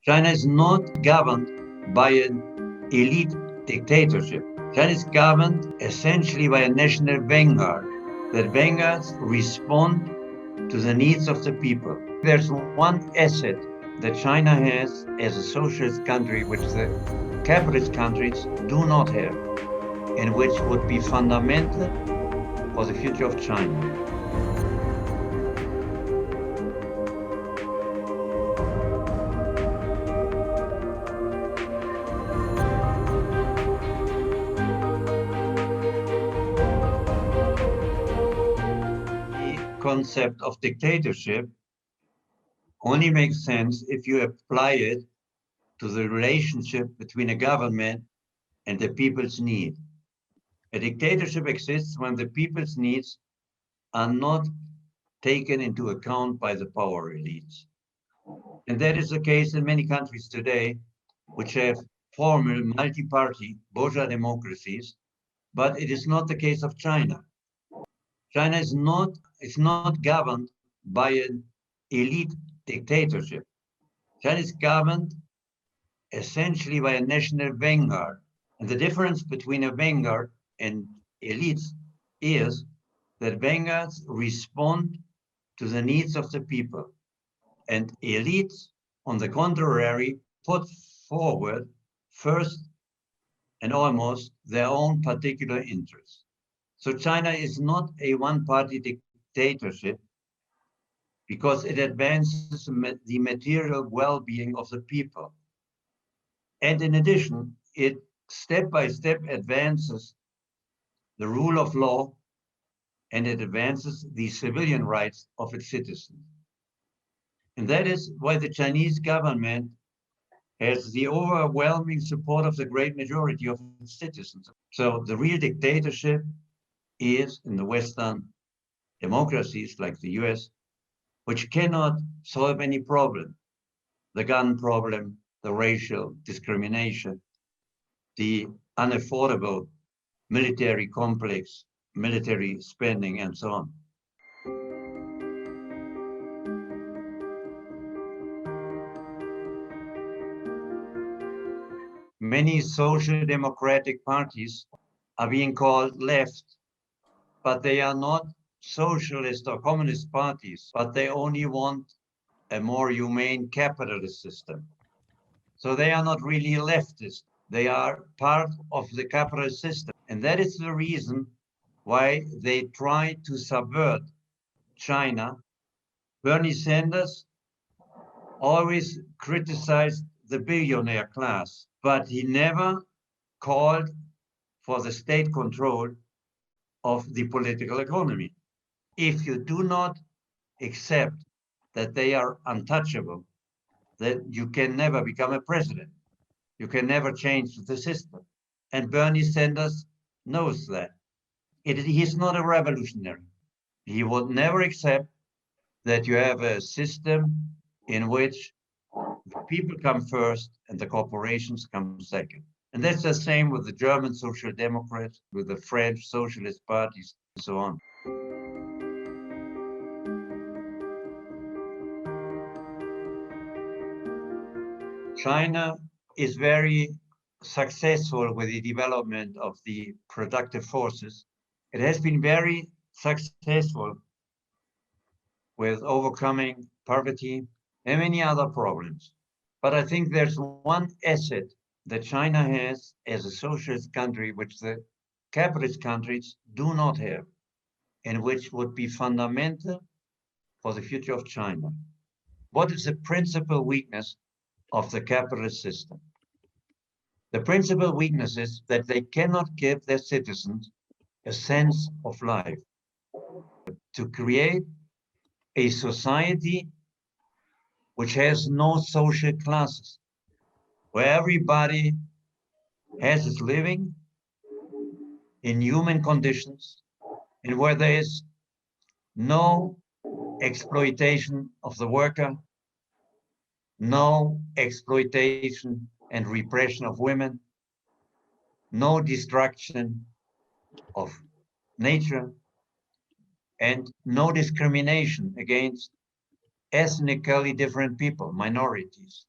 China is not governed by an elite dictatorship. China is governed essentially by a national vanguard. That vanguards respond to the needs of the people. There's one asset that China has as a socialist country, which the capitalist countries do not have, and which would be fundamental for the future of China. The concept of dictatorship only makes sense if you apply it to the relationship between a government and the people's need. A dictatorship exists when the people's needs are not taken into account by the power elites. And that is the case in many countries today, which have formal multi-party bourgeois democracies, but it is not the case of China. China is not governed by an elite dictatorship. China is governed essentially by a national vanguard. And the difference between a vanguard and elites is that vanguards respond to the needs of the people, and elites, on the contrary, put forward first and almost their own particular interests. So China is not a one-party dictatorship because it advances the material well-being of the people. And in addition, it step by step advances the rule of law, and it advances the civilian rights of its citizens. And that is why the Chinese government has the overwhelming support of the great majority of its citizens. So the real dictatorship is in the Western democracies like the US, which cannot solve any problem. The gun problem, the racial discrimination, the unaffordable military complex, military spending, and so on. Many social democratic parties are being called left, but they are not socialist or communist parties, but they only want a more humane capitalist system. So they are not really leftist. They are part of the capitalist system. And that is the reason why they try to subvert China. Bernie Sanders always criticized the billionaire class, but he never called for the state control of the political economy. If you do not accept that they are untouchable, then you can never become a president. You can never change the system. And Bernie Sanders knows that. He's not a revolutionary. He would never accept that you have a system in which the people come first and the corporations come second. And that's the same with the German Social Democrats, with the French socialist parties, and so on. China is very successful with the development of the productive forces. It has been very successful with overcoming poverty and many other problems. But I think there's one asset that China has as a socialist country, which the capitalist countries do not have, and which would be fundamental for the future of China. What is the principal weakness of the capitalist system? The principal weakness is that they cannot give their citizens a sense of life. To create a society which has no social classes, where everybody has his living in human conditions, and where there is no exploitation of the worker, no exploitation and repression of women, no destruction of nature, and no discrimination against ethnically different people, minorities.